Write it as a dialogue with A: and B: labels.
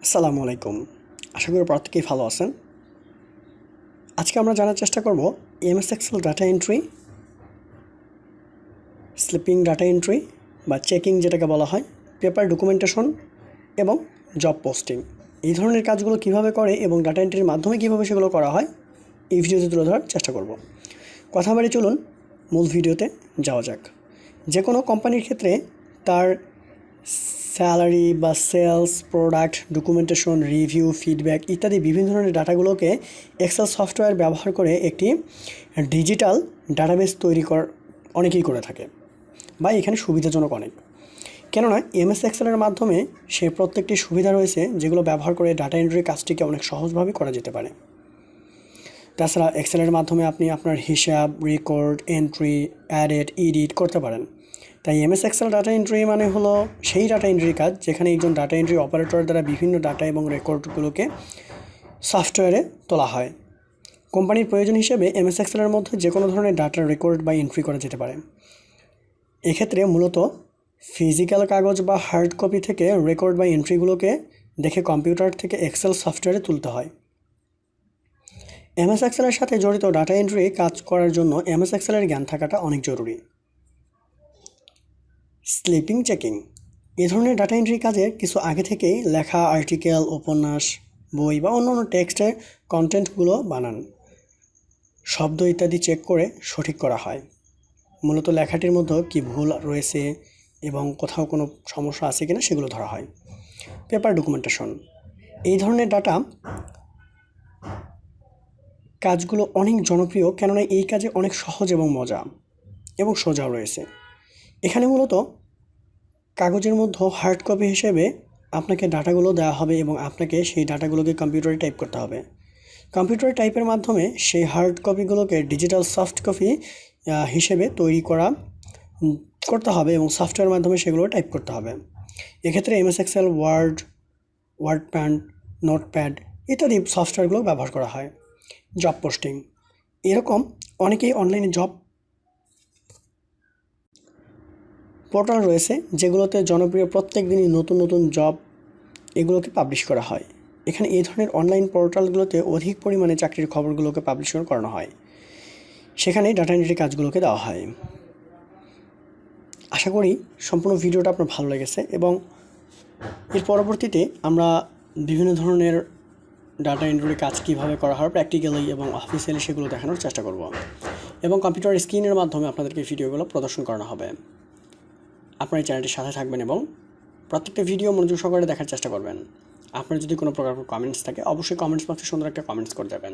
A: আসসালামু আলাইকুম। আশা করি প্রত্যেকেই ভালো আছেন। আজকে আমরা জানার চেষ্টা করব MS Excel data entry, sleeping data entry বা চেকিং যেটাকে বলা হয়, পেপার ডকুমেন্টেশন এবং জব পোস্টিং। এই ধরনের কাজগুলো কিভাবে করে এবং ডাটা এন্ট্রির মাধ্যমে কিভাবে সেগুলো করা হয় এই ভিডিওতে তুলে ধরার চেষ্টা করব। কথা বাড়ি চলুন মূল ভিডিওতে যাওয়া যাক। যে কোনো কোম্পানির ক্ষেত্রে তার স্যালারি বা sales, product, documentation, review, feedback ইত্যাদি বিভিন্ন ধরনের ডাটাগুলোকে এক্সেল সফটওয়্যার ব্যবহার করে একটি ডিজিটাল ডাটাবেস তৈরি অনেকেই করে থাকে বা এখানে সুবিধাজনক অনেক। কেননা এমএস এক্সেলের মাধ্যমে সে প্রত্যেকটি সুবিধা রয়েছে যেগুলো ব্যবহার করে ডাটা এন্ট্রি কাজটিকে অনেক সহজভাবে করা যেতে পারে। তাছাড়া এক্সেলের মাধ্যমে আপনি আপনার হিসাব, রেকর্ড, এন্ট্রি, অ্যাডিট, এডিট করতে পারেন। তাই এমএস এক্সেল ডাটা এন্ট্রি মানে হলো সেই ডাটা এন্ট্রির কাজ যেখানে একজন ডাটা এন্ট্রি অপারেটর দ্বারা বিভিন্ন ডাটা এবং রেকর্ডগুলোকে সফটওয়্যারে তোলা হয়। কোম্পানির প্রয়োজন হিসেবে এমএস এক্সেলের মধ্যে যে কোনো ধরনের ডাটা রেকর্ড বা এন্ট্রি করা যেতে পারে। এক্ষেত্রে মূলত ফিজিক্যাল কাগজ বা হার্ড কপি থেকে রেকর্ড বা এন্ট্রিগুলোকে দেখে কম্পিউটার থেকে এক্সেল সফটওয়্যারে তুলতে হয়। এমএস এক্সেলের সাথে জড়িত ডাটা এন্ট্রি কাজ করার জন্য এমএস এক্সেলের জ্ঞান থাকাটা অনেক জরুরি। স্লিপিং চেকিং এ ধরনের ডাটা এন্ট্রি কাজে কিছু আগে থেকেই লেখা আর্টিকেল, উপন্যাস, বই বা অন্যান্য টেক্সটের কন্টেন্টগুলো বানান, শব্দ ইত্যাদি চেক করে সঠিক করা হয়। মূলত লেখাটির মধ্যে কি ভুল রয়েছে এবং কোথাও কোনো সমস্যা আছে কিনা সেগুলো ধরা হয়। পেপার ডকুমেন্টেশন এই ধরনের ডাটা কাজগুলো অনেক জনপ্রিয়, কেননা এই কাজে অনেক সহজ এবং মজা এবং সোজাও রয়েছে। এখানে মূলত কাগজের মধ্যে হার্ড কপি হিসেবে আপনাকে ডাটাগুলো দেওয়া হবে এবং আপনাকে সেই ডাটাগুলোকে কম্পিউটারে টাইপ করতে হবে। কম্পিউটারে টাইপের মাধ্যমে সেই হার্ড কপিগুলোকে ডিজিটাল সফট কপি হিসেবে তৈরি করতে হবে এবং সফটওয়্যারের মাধ্যমে সেগুলো টাইপ করতে হবে। এক্ষেত্রে এমএস এক্সেল, ওয়ার্ডপ্যাড, নোটপ্যাড ইত্যাদি সফটওয়্যারগুলো ব্যবহার করা হয়। জব পোস্টিং এরকম অনেকেই অনলাইনে জব পোর্টাল রয়েছে যেগুলোতে জনপ্রিয় প্রত্যেক দিনই নতুন নতুন জব এগুলোকে পাবলিশ করা হয়। এখানে এই ধরনের অনলাইন পোর্টালগুলোতে অধিক পরিমাণে চাকরির খবরগুলোকে পাবলিশ করানো হয়, সেখানে ডাটা এন্ট্রি কাজগুলোকে দেওয়া হয়। আশা করি সম্পূর্ণ ভিডিওটা আপনার ভালো লেগেছে এবং এর পরবর্তীতে আমরা বিভিন্ন ধরনের ডাটা এন্ট্রি কাজ কীভাবে করা হয় প্র্যাকটিক্যালি এবং অফিসিয়ালি সেগুলো দেখানোর চেষ্টা করব এবং কম্পিউটার স্ক্রিনের মাধ্যমে আপনাদেরকে ভিডিওগুলো প্রদর্শন করানো হবে। আপনার এই চ্যানেলটির সাথে থাকবেন এবং প্রত্যেকটা ভিডিও মনোযোগ সহকারে দেখার চেষ্টা করবেন। আপনার যদি কোনো প্রকার কমেন্টস থাকে অবশ্যই কমেন্টস বক্সে সুন্দর একটা কমেন্টস করে যাবেন।